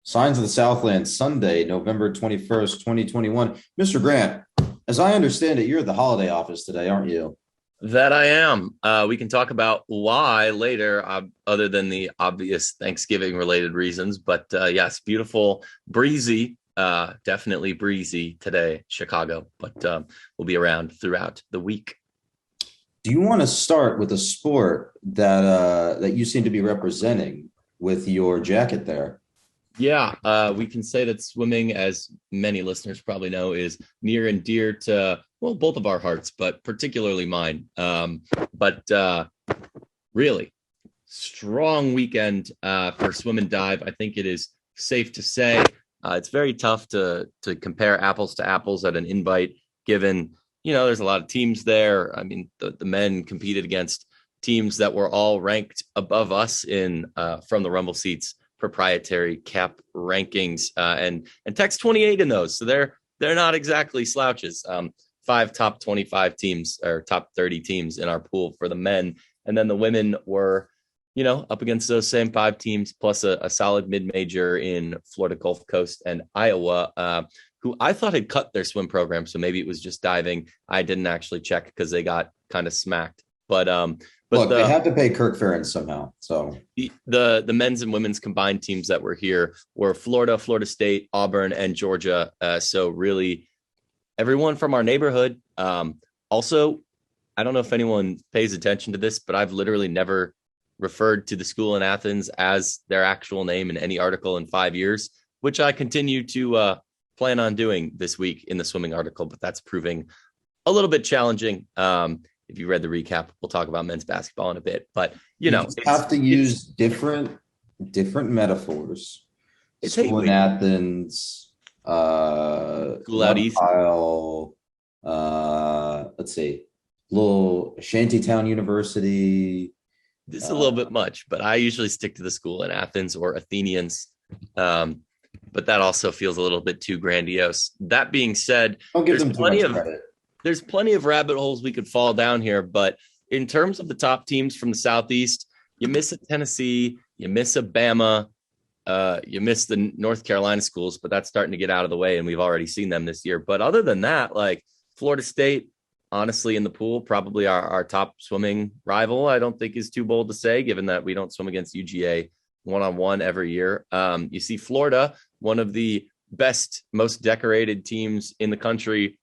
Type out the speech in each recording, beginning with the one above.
Signs of the Southland, Sunday, November 21st, 2021. Mr. Grant, as I understand it, you're at the holiday office today, aren't you? That I am. We can talk about why later, other than the obvious Thanksgiving related reasons. But yes, beautiful, breezy, definitely breezy today, Chicago. But we'll be around throughout the week. Do you want to start with a sport that you seem to be representing with your jacket there? Yeah, we can say that swimming, as many listeners probably know, is near and dear to, well, both of our hearts, but particularly mine. But really strong weekend for swim and dive. I think it is safe to say it's very tough to compare apples to apples at an invite, given there's a lot of teams there. I mean, the men competed against teams that were all ranked above us in from the Rumble Seats proprietary cap rankings, and Tech's 28 in those, so they're not exactly slouches. Five top 25 teams or top 30 teams in our pool for the men, and then the women were up against those same five teams plus a solid mid-major in Florida Gulf Coast and Iowa, who I thought had cut their swim program, so maybe it was just diving. I didn't actually check because they got kind of smacked, but Look, they had to pay Kirk Ferentz somehow. So the men's and women's combined teams that were here were Florida, Florida State, Auburn, and Georgia. So really, everyone from our neighborhood. Also, I don't know if anyone pays attention to this, but I've literally never referred to the school in Athens as their actual name in any article in 5 years, which I continue to plan on doing this week in the swimming article. But that's proving a little bit challenging. If you read the recap, we'll talk about men's basketball in a bit. But you just have to use different metaphors. It's School in Athens, school out east. Pile, let's see, little Shantytown University. This is a little bit much, but I usually stick to the school in Athens or Athenians. But that also feels a little bit too grandiose. That being said, don't give them too much credit. There's plenty of rabbit holes we could fall down here, but in terms of the top teams from the Southeast, you miss a Tennessee, you miss a Bama, you miss the North Carolina schools, but that's starting to get out of the way, and we've already seen them this year. But other than that, like Florida State, honestly, in the pool, probably our top swimming rival, I don't think is too bold to say, given that we don't swim against UGA one-on-one every year. You see Florida, one of the best, most decorated teams in the country,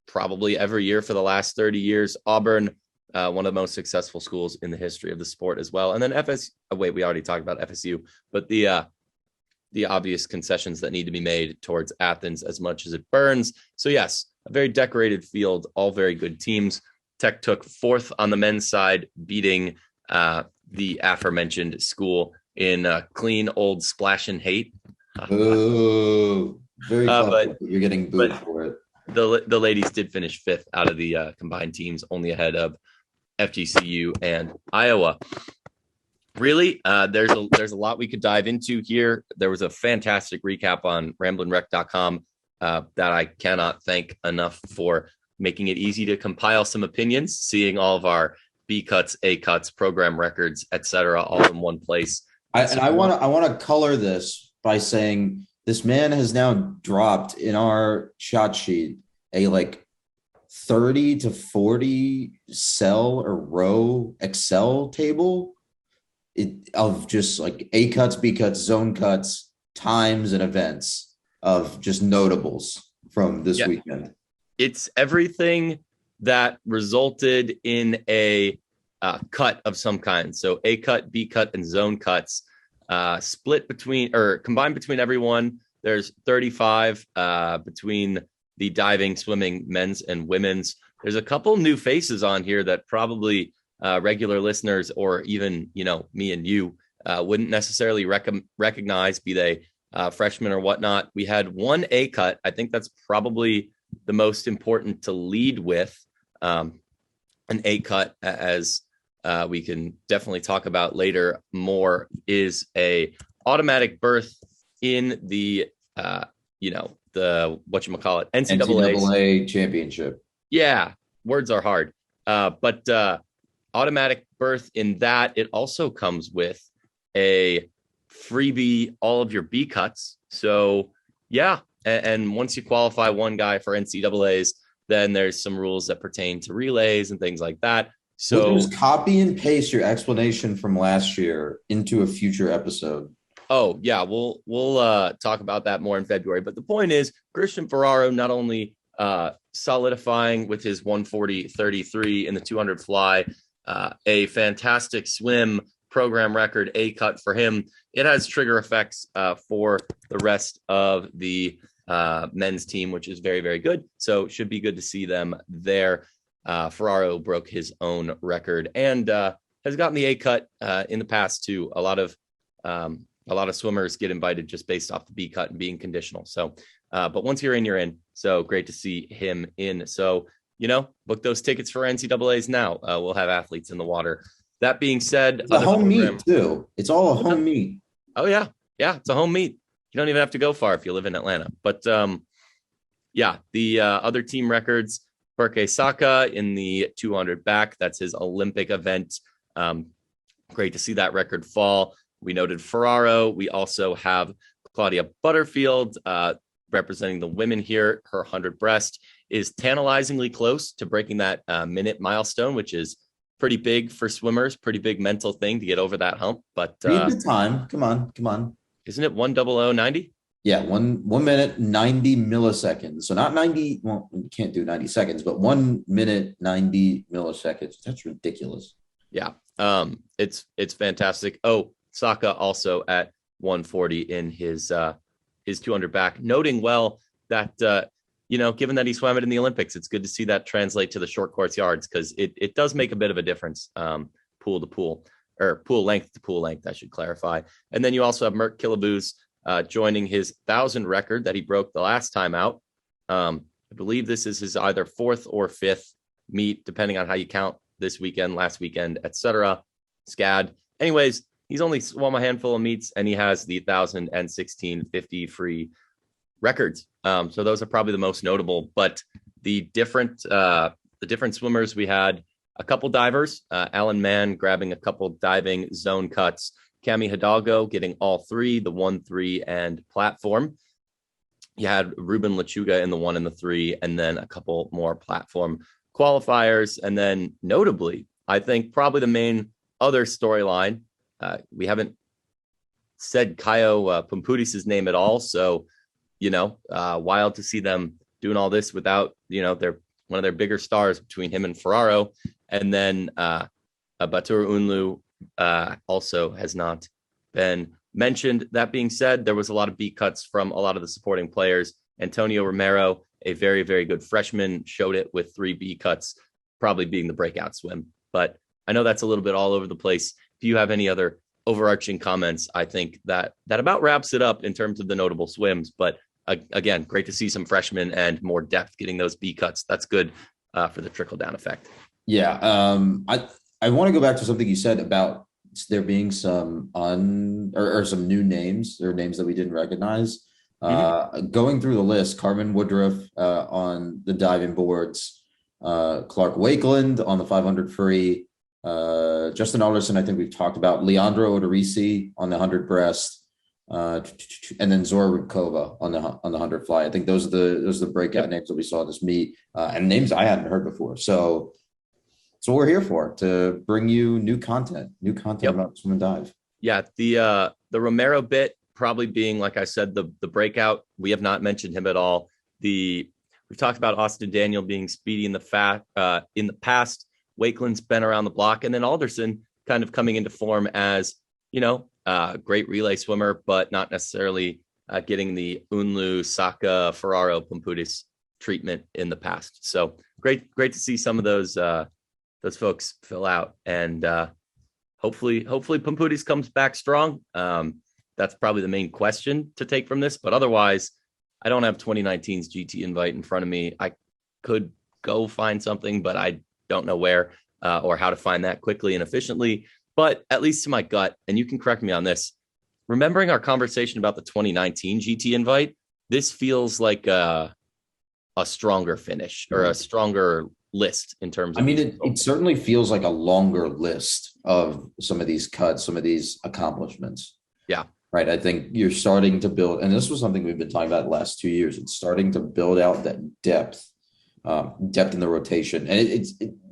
probably every year for the last 30 years. Auburn, one of the most successful schools in the history of the sport as well. And then we already talked about FSU, but the obvious concessions that need to be made towards Athens as much as it burns. So yes, a very decorated field, all very good teams. Tech took fourth on the men's side, beating the aforementioned school in clean old splash and hate. Ooh, very clever. But you're getting booed for it. The ladies did finish fifth out of the combined teams, only ahead of FGCU and Iowa. Really, there's a lot we could dive into here. There was a fantastic recap on ramblinrec.com that I cannot thank enough for making it easy to compile some opinions, seeing all of our B cuts, A cuts, program records, etc., all in one place. I want to color this by saying this man has now dropped in our shot sheet a 30 to 40 cell or row Excel table of just like A cuts, B cuts, zone cuts, times, and events of just notables from this weekend. It's everything that resulted in a cut of some kind. So A cut, B cut, and zone cuts split between or combined between everyone. There's 35 between the diving, swimming, men's and women's. There's a couple new faces on here that probably regular listeners or even, me and you wouldn't necessarily recognize, be they freshmen or whatnot. We had one A cut. I think that's probably the most important to lead with. An A cut, as we can definitely talk about later more, is a automatic berth in the the NCAA championship. Yeah, words are hard. But automatic berth in that. It also comes with a freebie all of your B cuts. So yeah. And once you qualify one guy for NCAAs, then there's some rules that pertain to relays and things like that. We'll So just copy and paste your explanation from last year into a future episode. oh yeah, we'll talk about that more in February. But the point is, Christian Ferraro not only solidifying with his 140.33 in the 200 fly, a fantastic swim, program record A cut for him. It has trigger effects for the rest of the men's team, which is very, very good. So should be good to see them there. Ferraro broke his own record and has gotten the A cut in the past too. A lot of swimmers get invited just based off the B cut and being conditional. So, but once you're in, you're in. So great to see him in. So, book those tickets for NCAAs now. We'll have athletes in the water. That being said, it's a home meet too. It's all a home meet. Oh yeah. Yeah. It's a home meet. You don't even have to go far if you live in Atlanta, but yeah, the other team records, Berke Saka in the 200 back. That's his Olympic event. Great to see that record fall. We noted Ferraro. We also have Claudia Butterfield representing the women here. Her 100 breast is tantalizingly close to breaking that minute milestone, which is pretty big for swimmers, pretty big mental thing to get over that hump. But read the time. Come on. Isn't it 1:00:90? Yeah, 1 minute 90 milliseconds. So not 90. Well, you can't do 90 seconds, but 1 minute 90 milliseconds. That's ridiculous. Yeah, it's fantastic. Oh, Saka also at 140 in his 200 back, noting well that given that he swam it in the Olympics, it's good to see that translate to the short course yards because it does make a bit of a difference, pool to pool or pool length to pool length, I should clarify. And then you also have Mert Killebrews joining his 1,000 record that he broke the last time out. I believe this is his either fourth or fifth meet, depending on how you count this weekend, last weekend, etc. SCAD. Anyways, he's only swum a handful of meets, and he has the 1,000 and 1650 free records. So those are probably the most notable. But the different swimmers, we had a couple divers. Alan Mann grabbing a couple diving zone cuts. Cami Hidalgo getting all three, the 1, 3, and platform. You had Ruben Lechuga in the 1 and the 3, and then a couple more platform qualifiers. And then notably, I think probably the main other storyline, we haven't said Kaio Pumpudis' name at all. So, wild to see them doing all this without, their one of their bigger stars between him and Ferraro. And then Batur Unlu also has not been mentioned. That being said, there was a lot of B cuts from a lot of the supporting players. Antonio Romero, a very, very good freshman, showed it with 3 B cuts, probably being the breakout swim. But I know that's a little bit all over the place. If you have any other overarching comments, I think that about wraps it up in terms of the notable swims. But again, great to see some freshmen and more depth getting those B cuts. That's good for the trickle down effect. Yeah. I want to go back to something you said about there being some some new names or names that we didn't recognize. Going through the list, Carmen Woodruff on the diving boards, Clark Wakeland on the 500 free, Justin Alderson, I think we've talked about, Leandro Oderisi on the 100 breast, and then Zora Rudkova on the 100 fly. I think those are the breakout names that we saw this meet, and names I hadn't heard before. So that's what we're here for, to bring you new content about swim and dive. Yeah, the Romero bit probably being, like I said, the breakout. We have not mentioned him at all. We've talked about Austin Daniel being speedy in the past. Wakeland's been around the block, and then Alderson kind of coming into form as, great relay swimmer, but not necessarily getting the Unlu, Saka, Ferraro, Pumpudis treatment in the past. So great to see some of those folks fill out, and hopefully Pumpudis comes back strong. That's probably the main question to take from this, but otherwise, I don't have 2019's GT invite in front of me. I could go find something, but I don't know where or how to find that quickly and efficiently. But at least to my gut, and you can correct me on this, remembering our conversation about the 2019 GT invite, this feels like a stronger finish or a stronger list in terms of. It certainly feels like a longer list of some of these cuts, some of these accomplishments. Yeah. right? I think you're starting to build, and this was something we've been talking about the last 2 years. It's starting to build out that depth in the rotation, and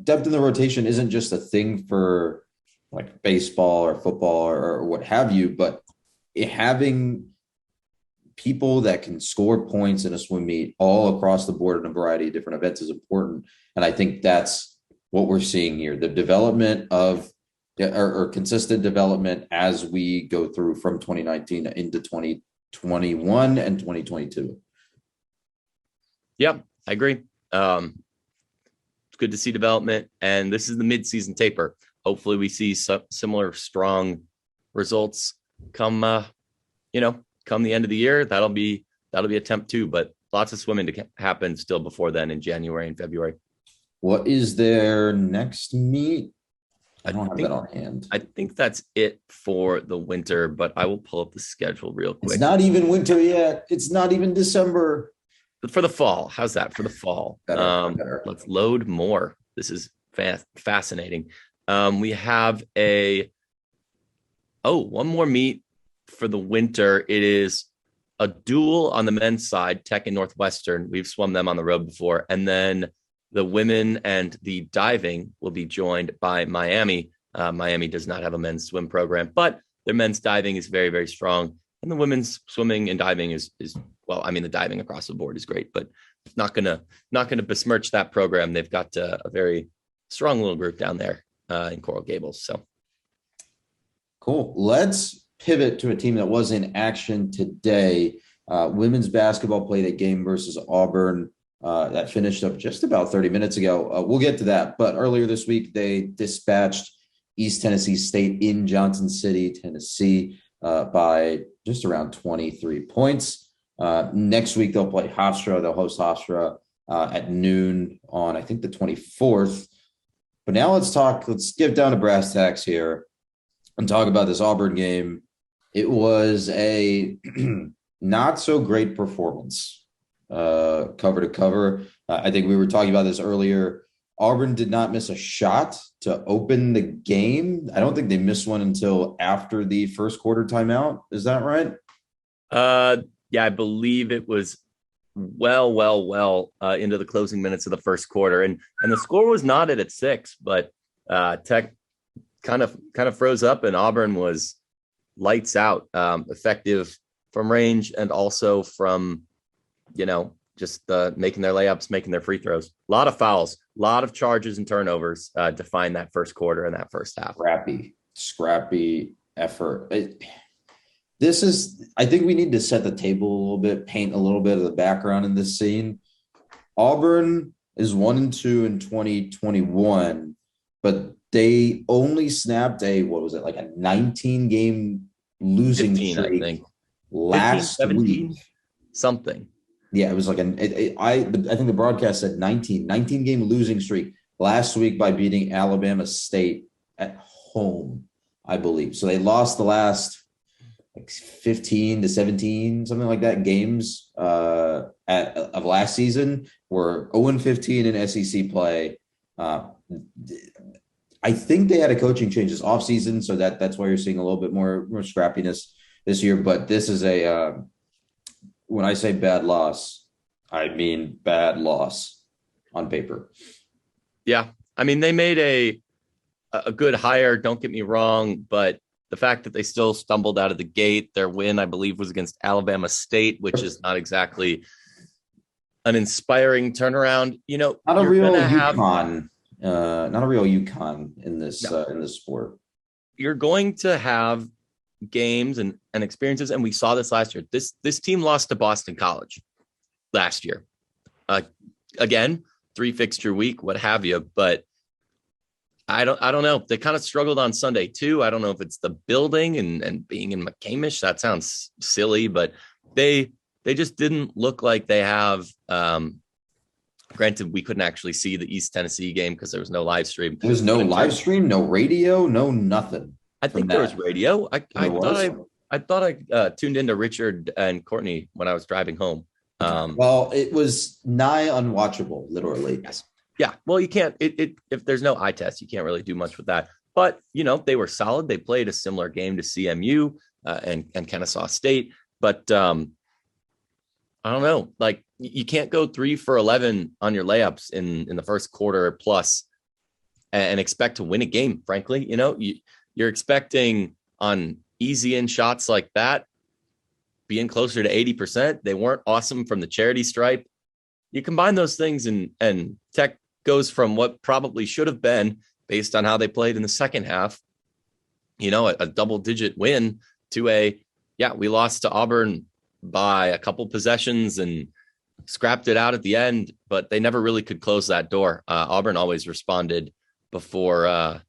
depth in the rotation isn't just a thing for like baseball or football or what have you, but having people that can score points in a swim meet all across the board in a variety of different events is important. And I think that's what we're seeing here. The development of or consistent development as we go through from 2019 into 2021 and 2022. Yeah, I agree. It's good to see development. And this is the mid-season taper. Hopefully we see similar strong results come the end of the year. That'll be attempt 2, but lots of swimming to happen still before then in January and February. What is their next meet? I don't have that on hand. I think that's it for the winter, but I will pull up the schedule real quick. It's not even winter yet. It's not even December. For the fall. How's that for the fall? Better. Let's load more. This is fascinating. We have one more meet for the winter. It is a duel on the men's side, Tech and Northwestern. We've swum them on the road before. And then the women and the diving will be joined by Miami. Miami does not have a men's swim program, but their men's diving is very, very strong. And the women's swimming and diving is well, I mean, the diving across the board is great, but not gonna besmirch that program. They've got a very strong little group down there in Coral Gables. So cool. Let's pivot to a team that was in action today. Women's basketball played a game versus Auburn that finished up just about 30 minutes ago. We'll get to that. But earlier this week, they dispatched East Tennessee State in Johnson City, Tennessee, by just around 23 points. Next week, they'll play Hofstra. They'll host Hofstra at noon on, I think, the 24th. But now let's get down to brass tacks here and talk about this Auburn game. It was a not so great performance, cover to cover. I think we were talking about this earlier. Auburn did not miss a shot to open the game. I don't think they missed one until after the first quarter timeout. Is that right? Yeah, I believe it was well into the closing minutes of the first quarter. And the score was knotted at 6, but Tech kind of froze up and Auburn was lights out, effective from range and also from, just making their layups, making their free throws. A lot of fouls, a lot of charges and turnovers define that first quarter and that first half. Scrappy effort. I think we need to set the table a little bit, paint a little bit of the background in this scene. Auburn is 1-2 in 2021, but they only snapped a 19-game losing 15, streak, I think. last 15, 17, week. Something. Yeah, it was I think the broadcast said 19-game losing streak last week by beating Alabama State at home, I believe. So they lost the last 15 to 17, something like that, games of last season. Were 0-15 in SEC play. I think they had a coaching change this offseason, so that's why you're seeing a little bit more scrappiness this year. But this is when I say bad loss, I mean bad loss on paper. Yeah. I mean, they made a good hire, don't get me wrong, but the fact that they still stumbled out of the gate, their win, I believe, was against Alabama State, which is not exactly an inspiring turnaround. Not a real UConn, not a real UConn in this sport. You're going to have games and experiences, and we saw this last year. This team lost to Boston College last year. Again, 3 fixture week, what have you, but I don't know. They kind of struggled on Sunday too. I don't know if it's the building and being in McCamish. That sounds silly, but they just didn't look like they have. Granted, we couldn't actually see the East Tennessee game because there was no live stream. There was no live stream, no radio, no nothing. I think there was radio. I thought I tuned into Richard and Courtney when I was driving home. Well, it was nigh unwatchable, literally. Yes. Yeah. Well, you can't, if there's no eye test, you can't really do much with that. But, they were solid. They played a similar game to CMU. and Kennesaw State. But I don't know, like you can't go 3 for 11 on your layups in the first quarter plus and expect to win a game. Frankly, you're expecting on easy in shots like that, being closer to 80%. They weren't awesome from the charity stripe. You combine those things and Tech goes from what probably should have been based on how they played in the second half, a double-digit win to we lost to Auburn by a couple possessions and scrapped it out at the end, but they never really could close that door. Auburn always responded before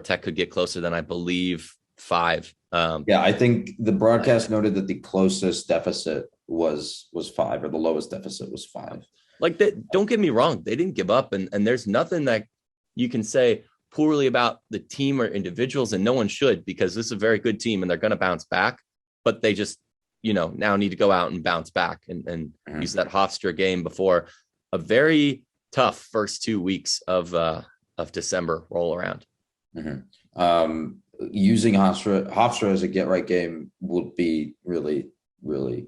Tech could get closer than, I believe, 5. I think the broadcast noted that the closest deficit was 5, or the lowest deficit was 5. Like, don't get me wrong, they didn't give up, and there's nothing that you can say poorly about the team or individuals, and no one should, because this is a very good team and they're going to bounce back, but they just now need to go out and bounce back and use that Hofstra game before a very tough first 2 weeks of December roll around. Using Hofstra as a get right game would be really, really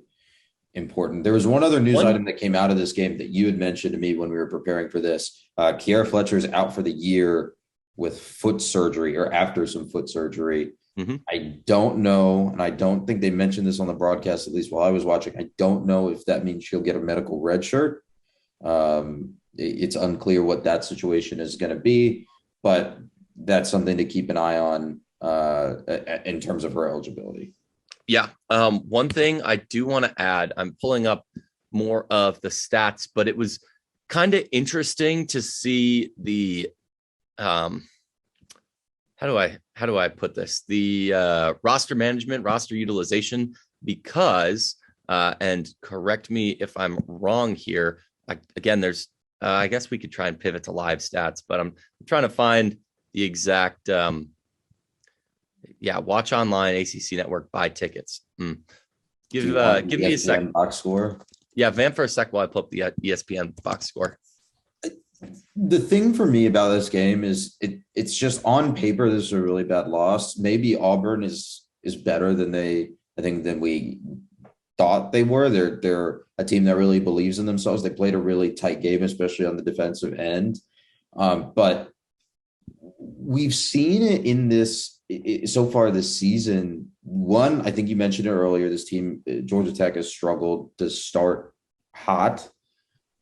important. There was one other news item that came out of this game that you had mentioned to me when we were preparing for this. Kiara Fletcher is out for the year with foot surgery, or after some foot surgery. I don't know, and I don't think they mentioned this on the broadcast, at least while I was watching. I don't know if that means she'll get a medical red shirt. It's unclear what that situation is going to be, but that's something to keep an eye on in terms of her eligibility. Yeah. One thing I do want to add, I'm pulling up more of the stats, but it was kind of interesting to see the how do I put this? The roster management, roster utilization, because and correct me if I'm wrong here. Again, there's I guess we could try and pivot to live stats, but I'm trying to find the exact watch online, ACC network, buy tickets. Give me a second. Box score. Yeah, vamp for a sec while I pull up the ESPN box score. The thing for me about this game is it's just on paper, this is a really bad loss. Maybe Auburn is better than than we thought they were. They're a team that really believes in themselves. They played a really tight game, especially on the defensive end. But we've seen it in this so far this season. One, I think you mentioned it earlier, this team, Georgia Tech, has struggled to start hot.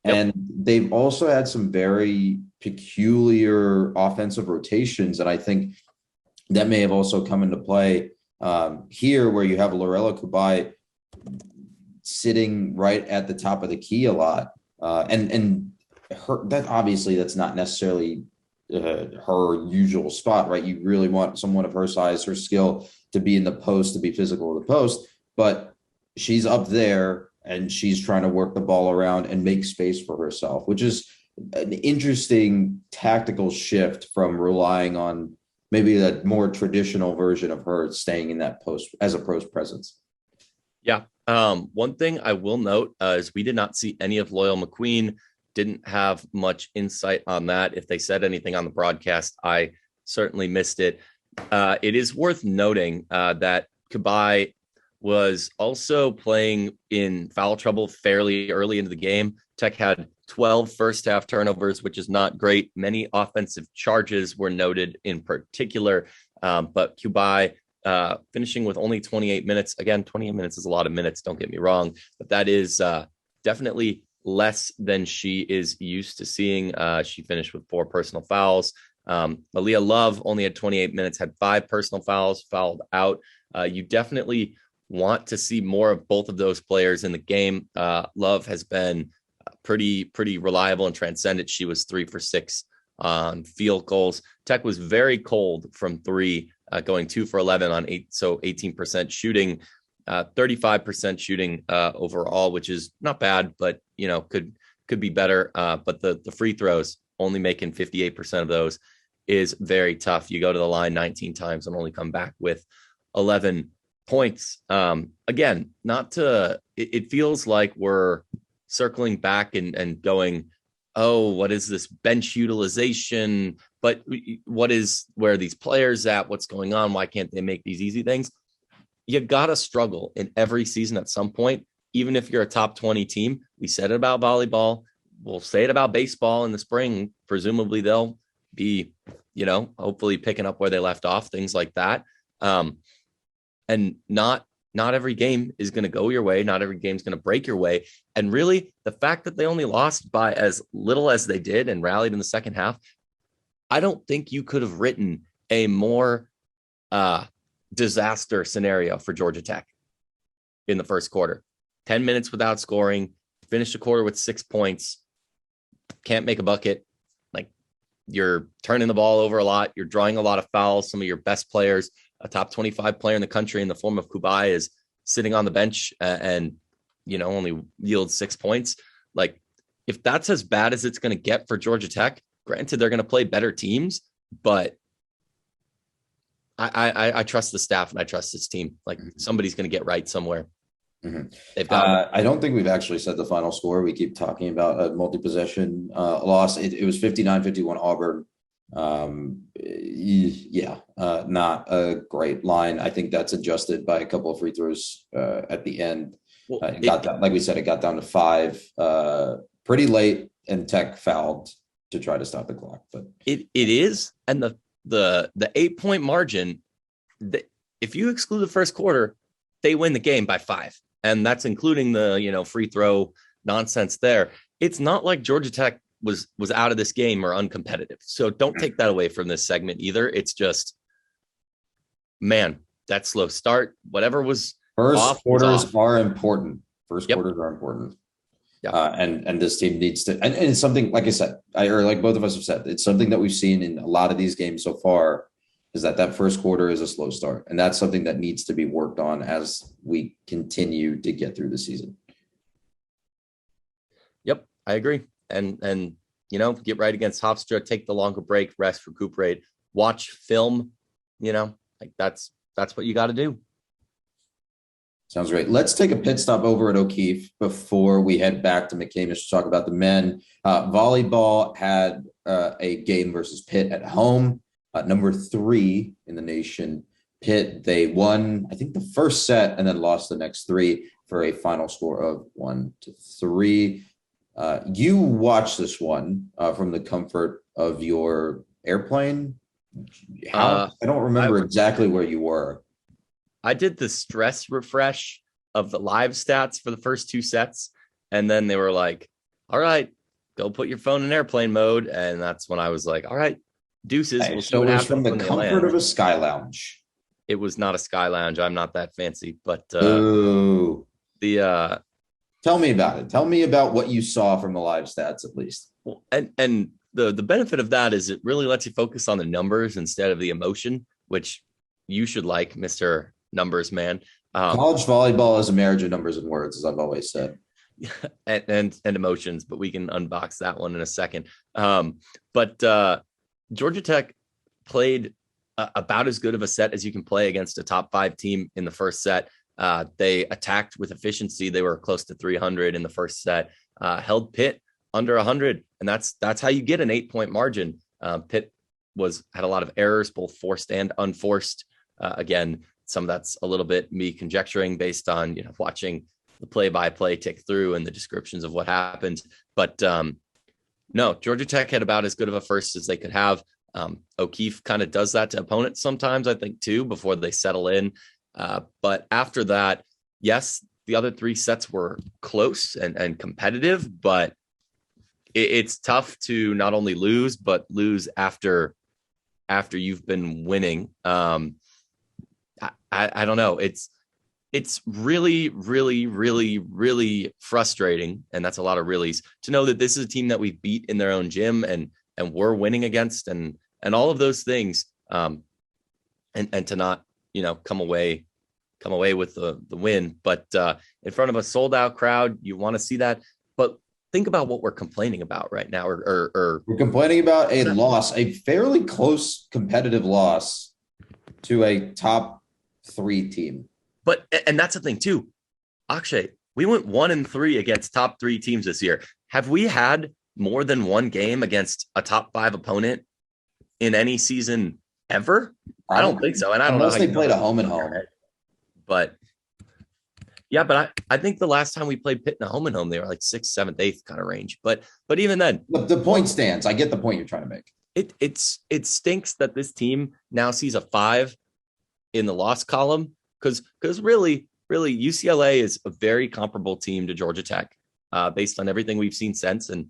And they've also had some very peculiar offensive rotations. And I think that may have also come into play here, where you have Lorella Kubai sitting right at the top of the key a lot. And that obviously that's not necessarily her usual spot, right? You really want someone of her size, her skill, to be in the post, to be physical in the post. But she's up there, and she's trying to work the ball around and make space for herself, which is an interesting tactical shift from relying on maybe a more traditional version of her staying in that post as a post presence. Yeah. One thing I will note is we did not see any of Loyal McQueen. Didn't have much insight on that. If they said anything on the broadcast, I certainly missed it. It is worth noting that Kubai was also playing in foul trouble fairly early into the game. Tech had 12 first half turnovers, which is not great. Many offensive charges were noted in particular, but Kubai finishing with only 28 minutes. Again, 28 minutes is a lot of minutes, don't get me wrong, but that is definitely less than she is used to seeing. She finished with 4 personal fouls. Aaliyah Love only had 28 minutes, had 5 personal fouls, fouled out. You definitely want to see more of both of those players in the game. Love has been pretty reliable and transcendent. She was 3 for 6 on field goals. Tech was very cold from 3, going 2 for 11 on 18% shooting, 35% shooting overall, which is not bad, but could be better. But the free throws, only making 58% of those, is very tough. You go to the line 19 times and only come back with 11 points. Again, it feels like we're circling back and going, oh, what is this bench utilization? But where are these players at? What's going on? Why can't they make these easy things? you gotta struggle in every season at some point, even if you're a top 20 team. We said it about volleyball. We'll say it about baseball in the spring. Presumably they'll be, hopefully picking up where they left off, things like that. And not every game is going to go your way. Not every game is going to break your way. And really, the fact that they only lost by as little as they did and rallied in the second half, I don't think you could have written a more disaster scenario for Georgia Tech in the first quarter. 10 minutes without scoring, finish the quarter with 6 points, can't make a bucket. Like, you're turning the ball over a lot. You're drawing a lot of fouls. Some of your best players, a top 25 player in the country in the form of Kubai, is sitting on the bench and only yields 6 points. Like, if that's as bad as it's going to get for Georgia Tech, granted, they're going to play better teams, but I trust the staff and I trust this team. Like, somebody's going to get right somewhere. Mm-hmm. They've got. I don't think we've actually said the final score. We keep talking about a multi-possession loss. It was 59-51 Auburn. Not a great line. I think that's adjusted by a couple of free throws at the end. Well, like we said, it got down to 5 pretty late, and Tech fouled to try to stop the clock. But it is, and the 8-point margin, if you exclude the first quarter, they win the game by 5, and that's including the free throw nonsense there. It's not like Georgia Tech was out of this game or uncompetitive. So don't take that away from this segment either. It's just, man, that slow start, whatever was first quarters are important. Quarters are important. Yeah. And this team needs to, and it's something, like I said, or like both of us have said, it's something that we've seen in a lot of these games so far, is that first quarter is a slow start. And that's something that needs to be worked on as we continue to get through the season. Yep, I agree. And get right against Hofstra, take the longer break, rest, recuperate, watch film, like that's what you got to do. Sounds great. Let's take a pit stop over at O'Keefe before we head back to McCamish to talk about the men. Volleyball had a game versus Pitt at home, number 3 in the nation. Pitt, they won, I think, the first set and then lost the next 3 for a final score of 1-3. You watched this one from the comfort of your airplane. I don't remember exactly where you were. I did the stress refresh of the live stats for the first 2 sets. And then they were like, all right, go put your phone in airplane mode. And that's when I was like, all right, deuces. Hey, so it was from the comfort of a sky lounge. It was not a sky lounge. I'm not that fancy, but tell me about it. Tell me about what you saw from the live stats, at least. Well, and the benefit of that is it really lets you focus on the numbers instead of the emotion, which you should like, Mr. Numbers Man. College volleyball is a marriage of numbers and words, as I've always said. and emotions, but we can unbox that one in a second. But Georgia Tech played about as good of a set as you can play against a top 5 team in the first set. They attacked with efficiency. They were close to 300 in the first set, held Pitt under 100. And that's how you get an 8-point margin. Pitt had a lot of errors, both forced and unforced. Again, some of that's a little bit me conjecturing based on, watching the play-by-play tick through and the descriptions of what happened. But no, Georgia Tech had about as good of a first as they could have. O'Keefe kind of does that to opponents sometimes, I think, too, before they settle in. But after that, yes, the other 3 sets were close and competitive, but it's tough to not only lose, but lose after you've been winning. I don't know. It's really, really, really, really frustrating. And that's a lot of reallys to know that this is a team that we beat in their own gym and we're winning against and all of those things. And to not, come away with the win, but in front of a sold out crowd, you want to see that. But think about what we're complaining about right now, or we're complaining about a loss, a fairly close competitive loss to a top 3 team. And that's the thing too, Akshay, we went 1-3 against top 3 teams this year. Have we had more than one game against a top 5 opponent in any season ever? I don't think so. And I don't know unless they played a home and home. But yeah, but I think the last time we played Pitt in a home and home, they were like 6th, 7th, 8th kind of range. But even then, the point stands. I get the point you're trying to make. It stinks that this team now sees a 5 in the loss column because really UCLA is a very comparable team to Georgia Tech based on everything we've seen since, and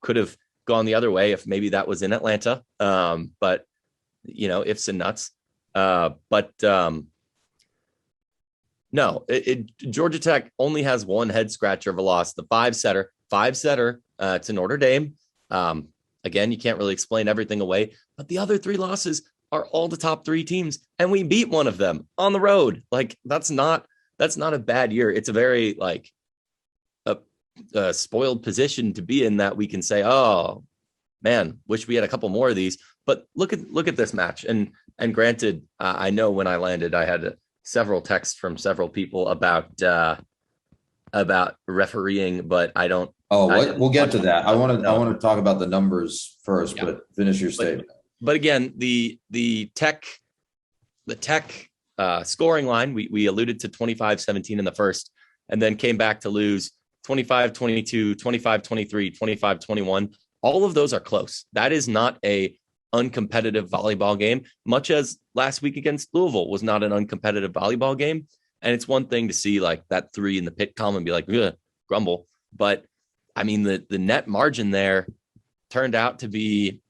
could have gone the other way if maybe that was in Atlanta. But ifs and nuts. No, Georgia Tech only has one head scratcher of a loss, the five setter to Notre Dame. Again, you can't really explain everything away, but the other 3 losses are all the top 3 teams, and we beat one of them on the road. Like that's not a bad year. It's a very like a spoiled position to be in, that we can say, oh man, wish we had a couple more of these. But look at this match, and granted, I know when I landed, I had several texts from several people about refereeing, but I don't. We'll get to that. I want to talk about the numbers first, but finish your statement. But again, the Tech scoring line, we alluded to 25-17 in the first, and then came back to lose 25-22, 25-23, 25-21. All of those are close. That is not a uncompetitive volleyball game, much as last week against Louisville was not an uncompetitive volleyball game. And it's one thing to see like that 3 in the Pitt column and be like, grumble. But I mean, the net margin there turned out to be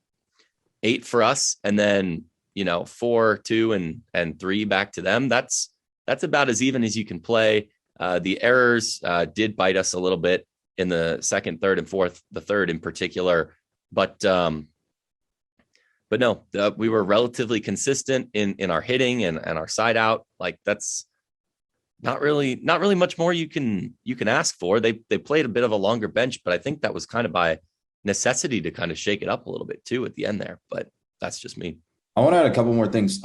8 for us, and then 4, 2, and 3 back to them. That's about as even as you can play. The errors did bite us a little bit in the second, third, and fourth, the third in particular. But no, we were relatively consistent in our hitting and our side out. Like that's not really much more you can ask for. They played a bit of a longer bench, but I think that was kind of by necessity to kind of shake it up a little bit too at the end there. But that's just me. I want to add a couple more things.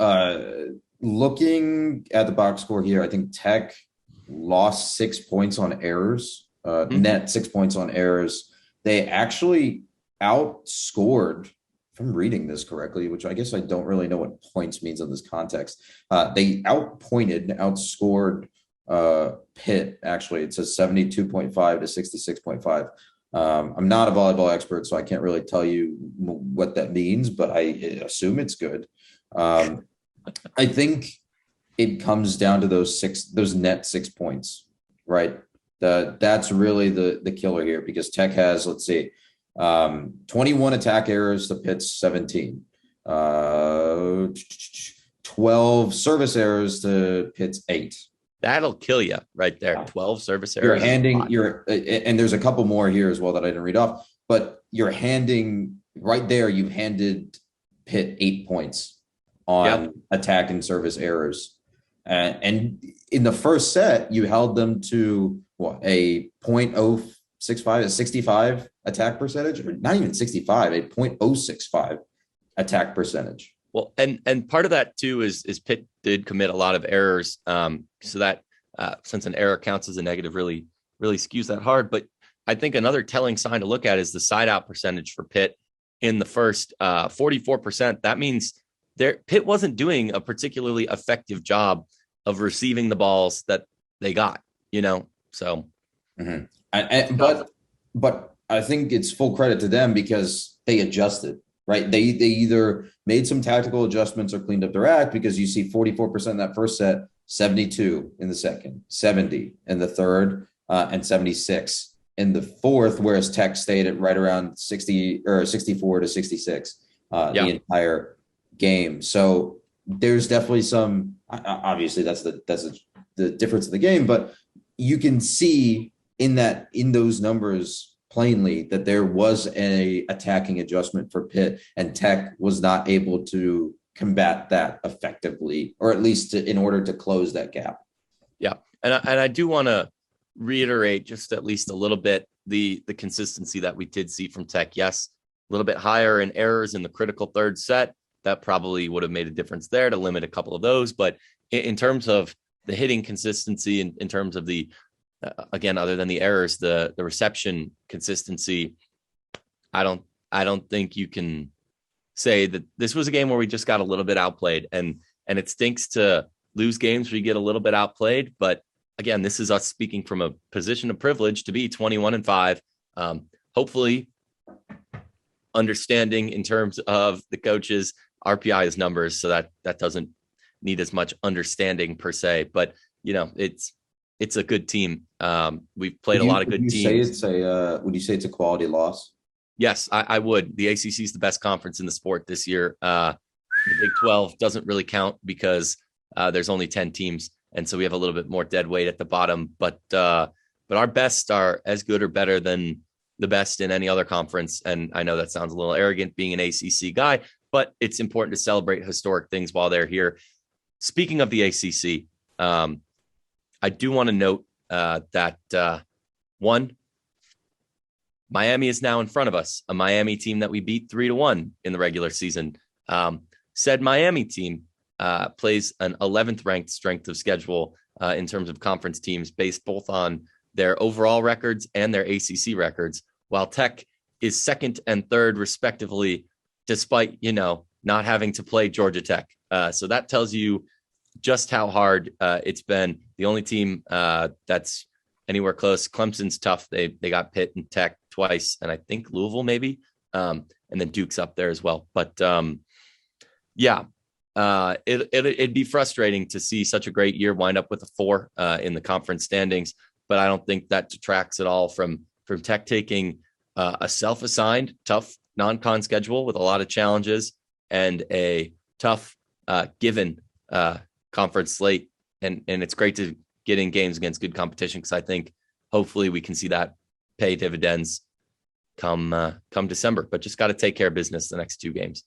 Looking at the box score here, I think Tech lost 6 points on errors, net 6 points on errors. They actually outscored, if I'm reading this correctly, which I guess I don't really know what points means in this context. They outscored Pitt. Actually, it says 72.5 to 66.5. I'm not a volleyball expert, so I can't really tell you what that means, but I assume it's good. I think it comes down to those net 6 points, right? That's really the killer here, because Tech has, let's see, 21 attack errors to Pitt's 17, 12 service errors to Pitt's 8. That'll kill you right there. 12 service errors. And there's a couple more here as well that I didn't read off, but you're handing right there. You've handed Pitt 8 points on attack and service errors. And in the first set, you held them to a 0.065, a 65 attack percentage, or not even 65, a 0.065 attack percentage. Well, and part of that too is Pitt did commit a lot of errors. So that since an error counts as a negative, really skews that hard. But I think another telling sign to look at is the side out percentage for Pitt in the first 44%. That means Pitt wasn't doing a particularly effective job of receiving the balls that they got, so. Mm-hmm. But I think it's full credit to them because they adjusted, right? They either made some tactical adjustments or cleaned up their act, because you see 44% in that first set, 72 in the second, 70 in the third, and 76 in the fourth, whereas Tech stayed at right around 60 or 64 to 66 the entire game. So there's definitely some, obviously that's the difference in the game, but you can see in those numbers plainly that there was a attacking adjustment for Pitt, and Tech was not able to combat that effectively, or at least in order to close that gap. Yeah. And I do want to reiterate just at least a little bit the consistency that we did see from Tech. Yes, a little bit higher in errors in the critical third set. That probably would have made a difference there to limit a couple of those. But in terms of the hitting consistency, in terms of the, again, other than the errors, the reception consistency, I don't think you can say that this was a game where we just got a little bit outplayed. And it stinks to lose games where you get a little bit outplayed. But again, this is us speaking from a position of privilege to be 21-5. Hopefully understanding in terms of the coaches RPI's numbers, so that doesn't need as much understanding per se, but it's a good team. We've played a lot of good teams. Would you say it's a quality loss? Yes, I would. The ACC is the best conference in the sport this year. The Big 12 doesn't really count because there's only 10 teams, and so we have a little bit more dead weight at the bottom. But our best are as good or better than the best in any other conference. And I know that sounds a little arrogant being an ACC guy, but it's important to celebrate historic things while they're here. Speaking of the ACC, I do want to note that one, Miami is now in front of us, a Miami team that we beat 3-1 in the regular season. Said Miami team plays an 11th ranked strength of schedule in terms of conference teams based both on their overall records and their ACC records, while Tech is second and third respectively, despite, not having to play Georgia Tech. So that tells you just how hard it's been. The only team that's anywhere close, Clemson's tough. They got Pitt and Tech twice, and I think Louisville maybe, and then Duke's up there as well. But it'd be frustrating to see such a great year wind up with a 4 in the conference standings, but I don't think that detracts at all from Tech taking a self-assigned tough non-con schedule with a lot of challenges and a tough given conference slate, and it's great to get in games against good competition, because I think hopefully we can see that pay dividends come December, but just got to take care of business the next 2 games.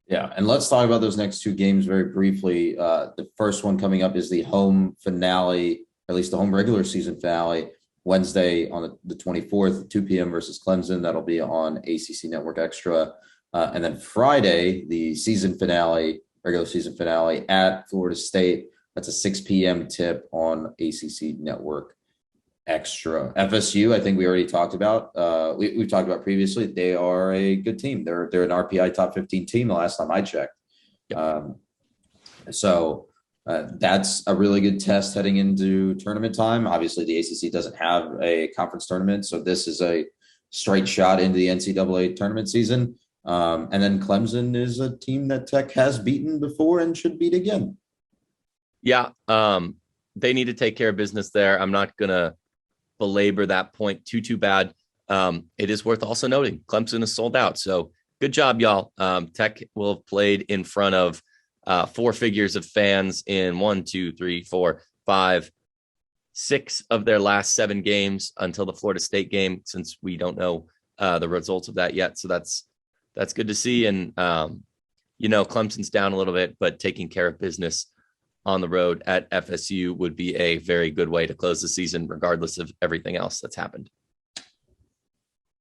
Yeah, and let's talk about those next 2 games very briefly. The first one coming up is the home finale, or at least the home regular season finale, Wednesday on the 24th at 2 p.m. versus Clemson. That'll be on ACC Network Extra. And then Friday, the season finale, regular season finale at Florida State. That's a 6 p.m. tip on ACC Network Extra. FSU, I think we already talked about. We've talked about previously. They are a good team. They're an RPI top 15 team the last time I checked. Yep. That's a really good test heading into tournament time. Obviously, the ACC doesn't have a conference tournament, so this is a straight shot into the NCAA tournament season. And then Clemson is a team that Tech has beaten before and should beat again. Yeah, they need to take care of business there. I'm not going to belabor that point too bad. It is worth also noting Clemson is sold out. So good job, y'all. Tech will have played in front of 4 figures of fans in 1, 2, 3, 4, 5, 6 of their last 7 games until the Florida State game, since we don't know the results of that yet. So that's good to see. And, Clemson's down a little bit, but taking care of business on the road at FSU would be a very good way to close the season, regardless of everything else that's happened.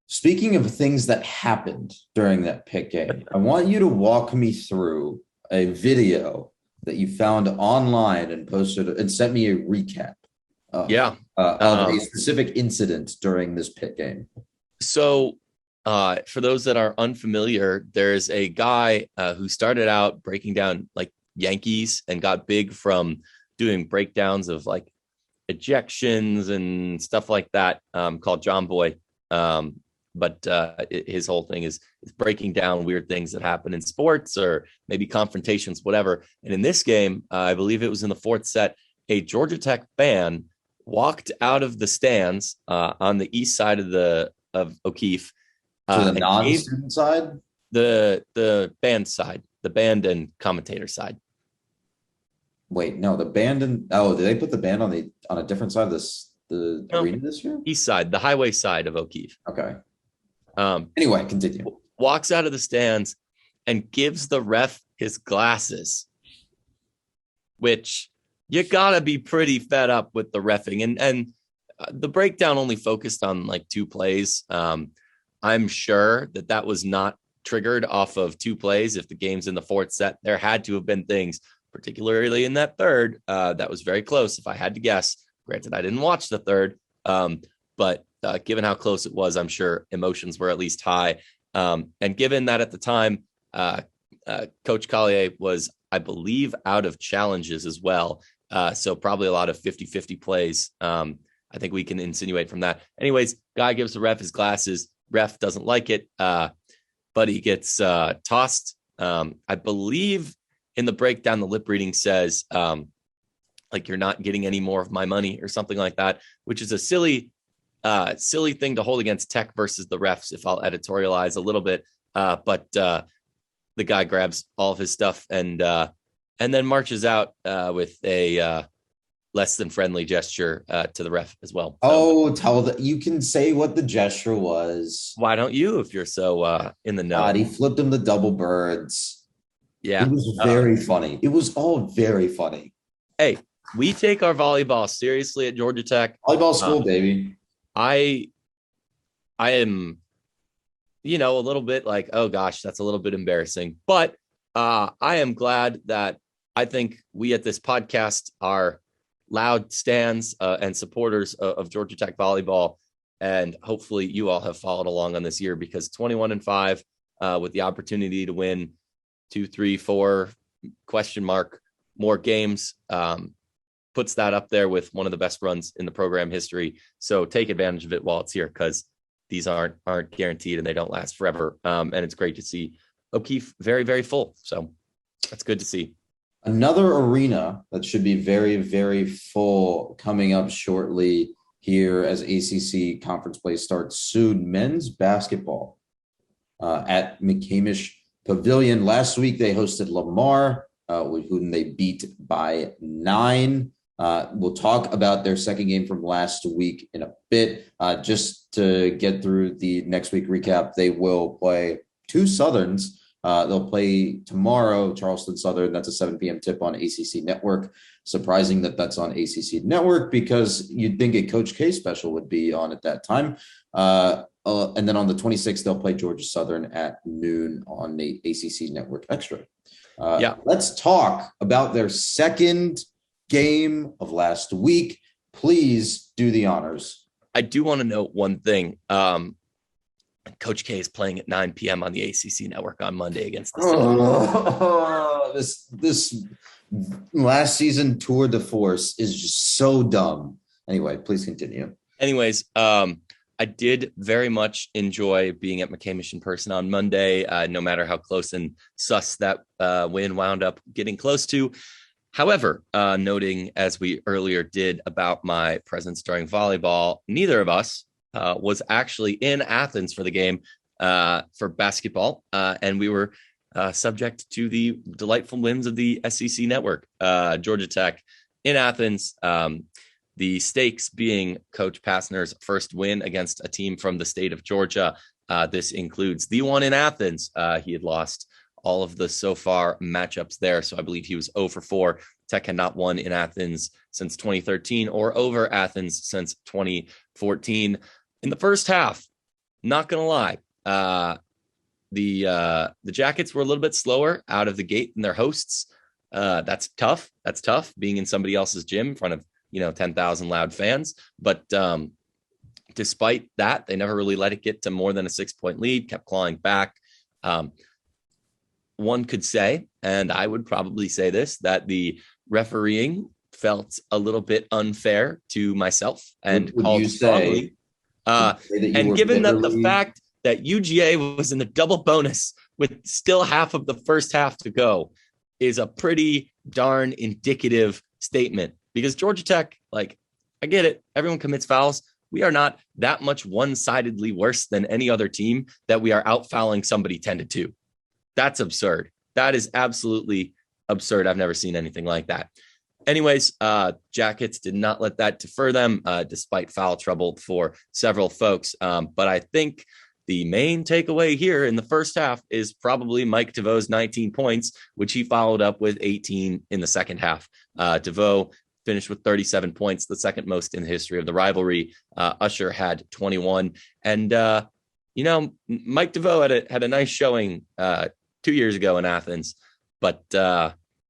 Speaking of things that happened during that Pitt game, I want you to walk me through a video that you found online and posted and sent me a recap of a specific incident during this Pitt game. So for those that are unfamiliar, there's a guy who started out breaking down like Yankees and got big from doing breakdowns of like ejections and stuff like that, called John Boy. But his whole thing is breaking down weird things that happen in sports or maybe confrontations, whatever. And in this game, I believe it was in the 4th set, a Georgia Tech fan walked out of the stands on the east side of O'Keefe. So the non-student side? The band side, the band and commentator side. Wait, no, the band did they put the band on a different side of the arena this year? East side, the highway side of O'Keefe. Okay. Anyway, continue. Walks out of the stands and gives the ref his glasses, which you gotta be pretty fed up with the reffing. And the breakdown only focused on like 2 plays. I'm sure that was not triggered off of 2 plays. If the game's in the 4th set, there had to have been things, particularly in that 3rd, that was very close. If I had to guess, granted, I didn't watch the 3rd, but given how close it was, I'm sure emotions were at least high. And given that at the time, Coach Collier was, I believe, out of challenges as well. So probably a lot of 50-50 plays. I think we can insinuate from that. Anyways, guy gives the ref his glasses. Ref doesn't like it, but he gets tossed. I believe in the breakdown, the lip reading says, like, you're not getting any more of my money or something like that, which is a silly thing to hold against Tech versus the refs, if I'll editorialize a little bit. But the guy grabs all of his stuff and then marches out with a less than friendly gesture to the ref as well. So, you can say what the gesture was. Why don't you, if you're so in the know? God, he flipped him the double birds. Yeah. It was very funny. It was all very funny. Hey, we take our volleyball seriously at Georgia Tech. Volleyball school, baby. I am, a little bit like, oh gosh, that's a little bit embarrassing. But I am glad that I think we at this podcast are loud stands and supporters of Georgia Tech volleyball. And hopefully you all have followed along on this year, because 21-5 with the opportunity to win 2, 3, 4 more games puts that up there with one of the best runs in the program history. So take advantage of it while it's here, because these aren't guaranteed and they don't last forever. And it's great to see O'Keefe very, very full. So that's good to see. Another arena that should be very, very full coming up shortly here as ACC conference play starts soon. Men's basketball at McCamish Pavilion. Last week they hosted Lamar, whom they beat by 9. We'll talk about their second game from last week in a bit. Just to get through the next week recap, they will play 2 Southerns. They'll play tomorrow, Charleston Southern. That's a 7 p.m. tip on ACC Network. Surprising that that's on ACC Network, because you'd think a Coach K special would be on at that time. And then on the 26th, they'll play Georgia Southern at noon on the ACC Network Extra. Let's talk about their second game of last week. Please do the honors. I do want to note one thing. Coach K is playing at 9 p.m. on the ACC Network on Monday against the this last season tour de force is just so dumb. Anyway, please continue. Anyways, I did very much enjoy being at McCamish in person on Monday, no matter how close and sus that win wound up getting close to. However, noting, as we earlier did, about my presence during volleyball, neither of us was actually in Athens for the game for basketball. And we were subject to the delightful whims of the SEC Network. Georgia Tech in Athens, the stakes being Coach Passner's first win against a team from the state of Georgia. This includes the one in Athens. He had lost all of the so far matchups there. So I believe he was 0 for 4. Tech had not won in Athens since 2013 or over Athens since 2014. In the first half, not going to lie, the Jackets were a little bit slower out of the gate than their hosts. That's tough. That's tough, being in somebody else's gym in front of 10,000 loud fans. But despite that, they never really let it get to more than a 6-point lead, kept clawing back. One could say, and I would probably say this, that the refereeing felt a little bit unfair to myself and called strongly. And given that the fact that UGA was in the double bonus with still half of the first half to go is a pretty darn indicative statement, because Georgia Tech, I get it. Everyone commits fouls. We are not that much one-sidedly worse than any other team that we are out-fouling somebody 10-2. That's absurd. That is absolutely absurd. I've never seen anything like that. Anyways, Jackets did not let that defer them, despite foul trouble for several folks. But I think the main takeaway here in the first half is probably Mike DeVoe's 19 points, which he followed up with 18 in the second half. DeVoe finished with 37 points, the second most in the history of the rivalry. Usher had 21. And, Mike DeVoe had a nice showing 2 years ago in Athens, but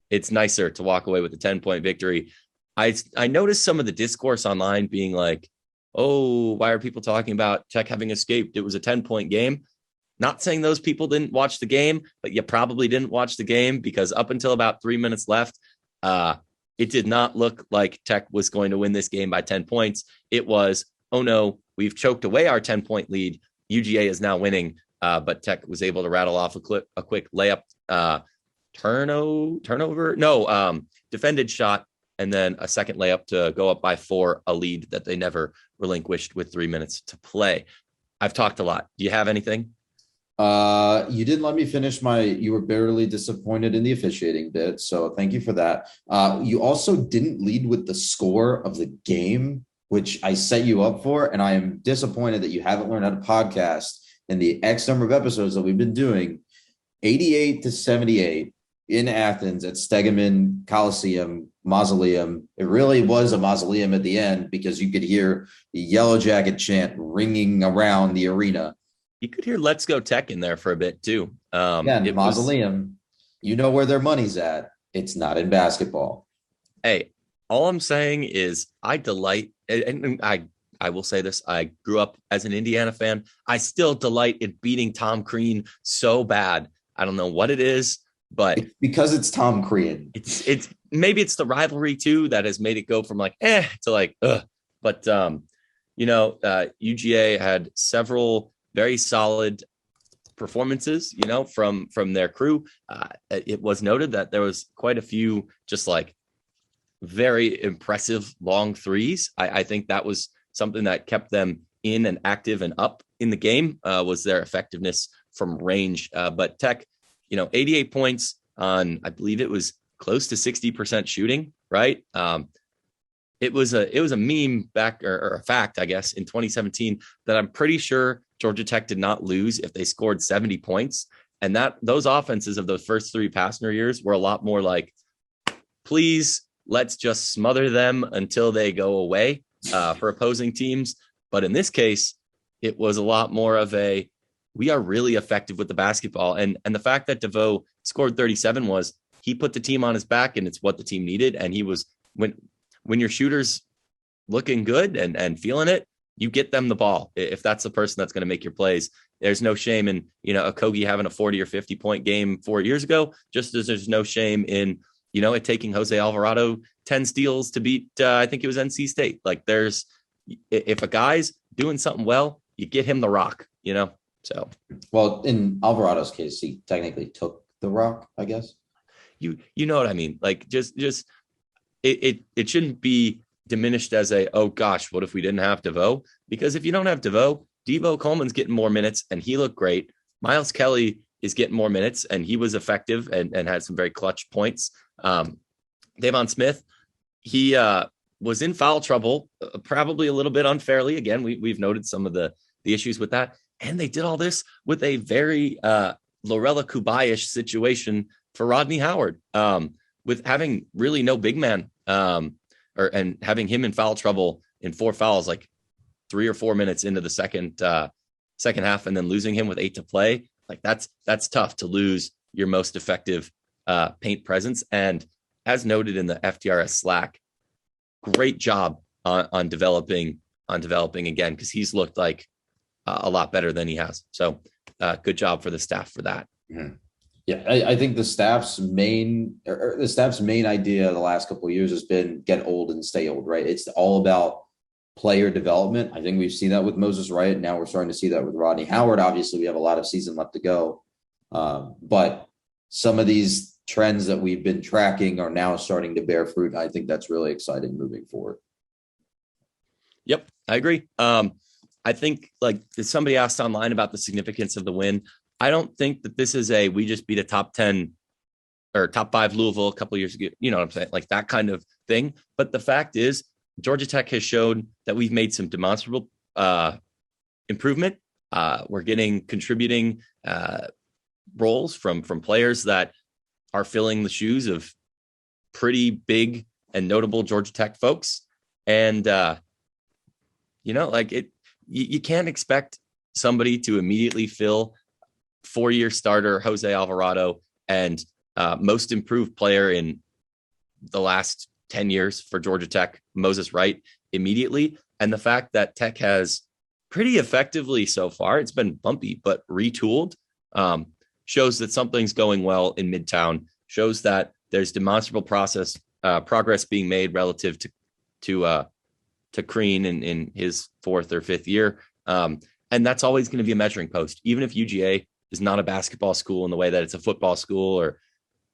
it's nicer to walk away with a 10-point victory. I noticed some of the discourse online being like, oh, why are people talking about Tech having escaped? It was a 10-point game. Not saying those people didn't watch the game, but you probably didn't watch the game because up until about 3 minutes left, it did not look like Tech was going to win this game by 10 points. It was, oh no, we've choked away our 10-point lead. UGA is now winning, but Tech was able to rattle off a quick layup, defended shot, and then a second layup to go up by 4, a lead that they never relinquished with 3 minutes to play. I've talked a lot. Do you have anything? You didn't let me finish you were barely disappointed in the officiating bit. So thank you for that. You also didn't lead with the score of the game, which I set you up for. And I am disappointed that you haven't learned how to podcast in the X number of episodes that we've been doing. 88-78 in Athens at Stegeman Coliseum Mausoleum. It really was a mausoleum at the end because you could hear the Yellow Jacket chant ringing around the arena. You could hear "Let's Go Tech" in there for a bit too. Mausoleum. You know where their money's at. It's not in basketball. Hey, all I'm saying is I delight, and I will say this. I grew up as an Indiana fan. I still delight in beating Tom Crean so bad. I don't know what it is, but because it's Tom Crean. It's maybe it's the rivalry too that has made it go from like to like ugh. But UGA had several very solid performances, from their crew. It was noted that there was quite a few just like very impressive long threes. I think that was something that kept them in and active and up in the game, was their effectiveness from range. But Tech, 88 points on, I believe it was close to 60% shooting, right? It was a meme back or a fact, I guess, in 2017 that I'm pretty sure Georgia Tech did not lose if they scored 70 points. And those offenses of those first 3 Pastner years were a lot more like, please, let's just smother them until they go away for opposing teams. But in this case, it was a lot more of we are really effective with the basketball. And the fact that DeVoe scored 37 was he put the team on his back, and it's what the team needed. And he was, when your shooter's looking good and feeling it, you get them the ball. If that's the person that's going to make your plays, there's no shame in, Okogie having a 40 or 50 point game 4 years ago, just as there's no shame in, it taking Jose Alvarado 10 steals to beat, I think it was NC State. Like if a guy's doing something well, you get him the rock, so. Well, in Alvarado's case, he technically took the rock, I guess. You know what I mean? Like just it shouldn't be diminished as oh gosh, what if we didn't have DeVoe? Because if you don't have DeVoe, Devo Coleman's getting more minutes and he looked great. Miles Kelly is getting more minutes and he was effective and had some very clutch points. Davon Smith, he was in foul trouble, probably a little bit unfairly. Again, we've noted some of the issues with that. And they did all this with a very Lorella Kubai-ish situation for Rodney Howard, with having really no big man, and having him in foul trouble in 4 fouls, like 3 or 4 minutes into the second half, and then losing him with 8 to play. Like that's tough to lose your most effective paint presence. And as noted in the FTRS Slack, great job on developing again, because he's looked like a lot better than he has. So good job for the staff for that. Mm-hmm. Yeah, I think the staff's main idea the last couple of years has been get old and stay old, right? It's all about player development. I think we've seen that with Moses Wright. Now we're starting to see that with Rodney Howard. Obviously, we have a lot of season left to go. But some of these trends that we've been tracking are now starting to bear fruit. I think that's really exciting moving forward. Yep, I agree. I think like somebody asked online about the significance of the win. I don't think that this is we just beat a top 10 or top 5 Louisville a couple of years ago. You know what I'm saying? Like that kind of thing. But the fact is Georgia Tech has showed that we've made some demonstrable improvement. We're getting contributing roles from players that are filling the shoes of pretty big and notable Georgia Tech folks. And, you can't expect somebody to immediately fill 4-year starter Jose Alvarado and most improved player in the last 10 years for Georgia Tech, Moses Wright, immediately. And the fact that Tech has pretty effectively so far. It's been bumpy, but retooled. Shows that something's going well in Midtown. Shows that there's demonstrable progress being made relative to Crean in his 4th or 5th year. And that's always going to be a measuring post, even if UGA is not a basketball school in the way that it's a football school, or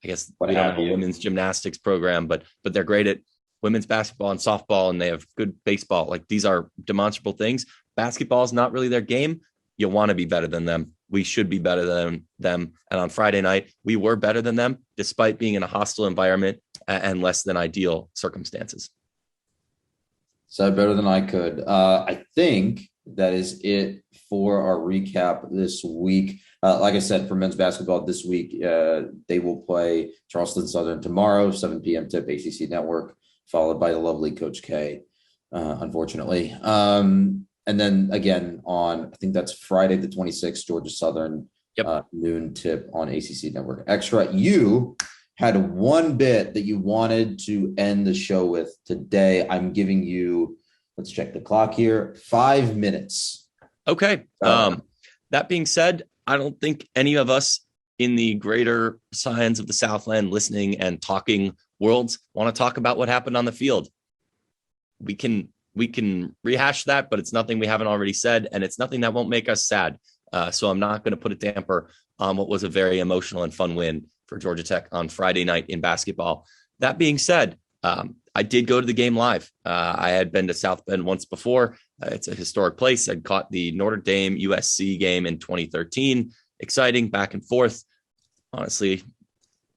I guess we don't have a women's gymnastics program, but they're great at women's basketball and softball, and they have good baseball. Like, these are demonstrable things. Basketball is not really their game. You want to be better than them. We should be better than them. And on Friday night, we were better than them, despite being in a hostile environment and less than ideal circumstances. Said better than I could. I think that is it for our recap this week. Like I said, for men's basketball this week, they will play Charleston Southern tomorrow, 7 p.m. tip, ACC Network, followed by the lovely Coach K, unfortunately. And then again on, I think that's Friday the 26th, Georgia Southern, noon tip on ACC Network Extra. You had one bit that you wanted to end the show with today. I'm giving you, let's check the clock here, 5 minutes. Okay. That being said, I don't think any of us in the greater science of the Southland listening and talking worlds want to talk about what happened on the field. We can rehash that, but it's nothing we haven't already said, and it's nothing that won't make us sad. So I'm not going to put a damper on what was a very emotional and fun win for Georgia Tech on Friday night in basketball. That being said, I did go to the game live. I had been to South Bend once before. It's a historic place. I'd caught the Notre Dame USC game in 2013. Exciting, back and forth. Honestly,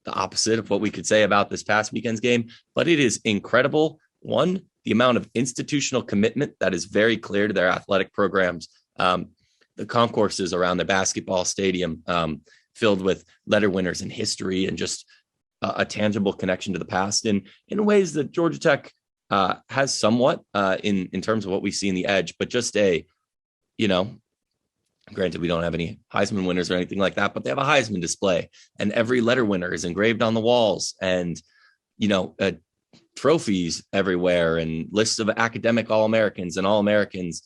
the opposite of what we could say about this past weekend's game, but it is incredible. One, the amount of institutional commitment that is very clear to their athletic programs. The concourses around the basketball stadium, filled with letter winners in history and just a tangible connection to the past in ways that Georgia Tech has somewhat in terms of what we see in the edge, but just granted, we don't have any Heisman winners or anything like that, but they have a Heisman display, and every letter winner is engraved on the walls, and trophies everywhere, and lists of academic All-Americans and All-Americans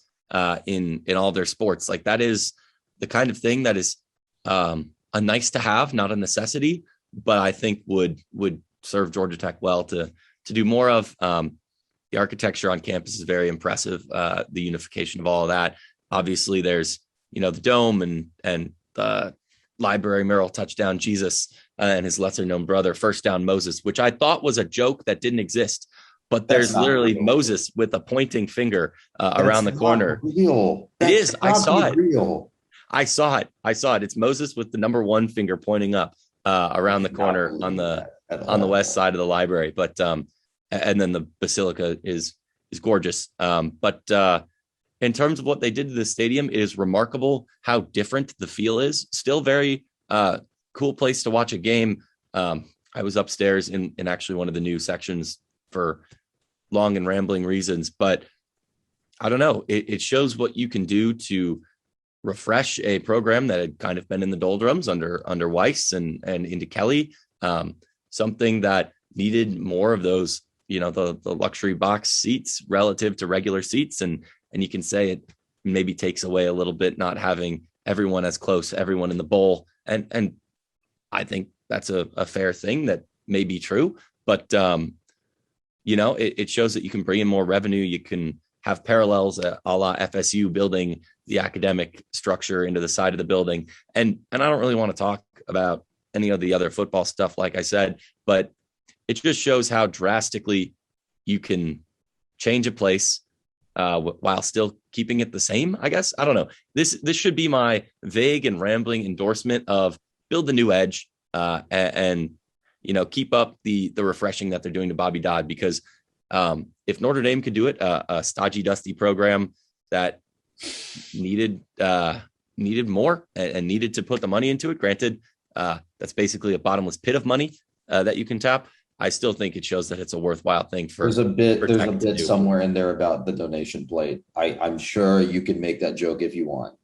in all their sports. Like, that is the kind of thing that is a nice to have, not a necessity, but I think would serve Georgia Tech well to do more of. The architecture on campus is very impressive. The unification of all of that. Obviously, there's the dome and the library mural, touchdown Jesus, and his lesser known brother, first down Moses, which I thought was a joke that didn't exist. But there's literally real. Moses with a pointing finger around the corner. Real. It is. I saw it. Real. I saw it. It's Moses with the number 1 finger pointing up around the corner on the west side of the library. But and then the basilica is gorgeous. But in terms of what they did to the stadium, it is remarkable how different the feel is. Still very cool place to watch a game. I was upstairs in actually one of the new sections for long and rambling reasons, but I don't know. It shows what you can do to refresh a program that had kind of been in the doldrums under Weiss and into Kelly. Something that needed more of those, the luxury box seats relative to regular seats. And you can say it maybe takes away a little bit, not having everyone as close, everyone in the bowl. And I think that's a fair thing that may be true, but it shows that you can bring in more revenue. You can have parallels a la FSU building the academic structure into the side of the building. And I don't really want to talk about any of the other football stuff, like I said, but it just shows how drastically you can change a place while still keeping it the same, I guess. I don't know. This should be my vague and rambling endorsement of build the new edge and keep up the refreshing that they're doing to Bobby Dodd, because if Notre Dame could do it, a stodgy, dusty program that needed more and needed to put the money into it. Granted, that's basically a bottomless pit of money that you can tap. I still think it shows that it's a worthwhile thing for. There's a bit somewhere in there about the donation plate. I'm sure you can make that joke if you want.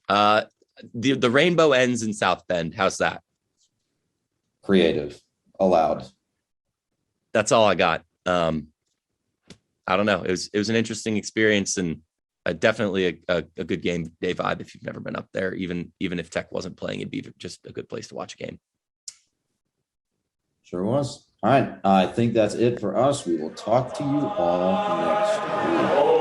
The rainbow ends in South Bend. How's that? Creative, allowed. That's all I got. I don't know. It was an interesting experience, and definitely a good game day vibe if you've never been up there. Even if Tech wasn't playing, it'd be just a good place to watch a game. Sure was. All right. I think that's it for us. We will talk to you all next week.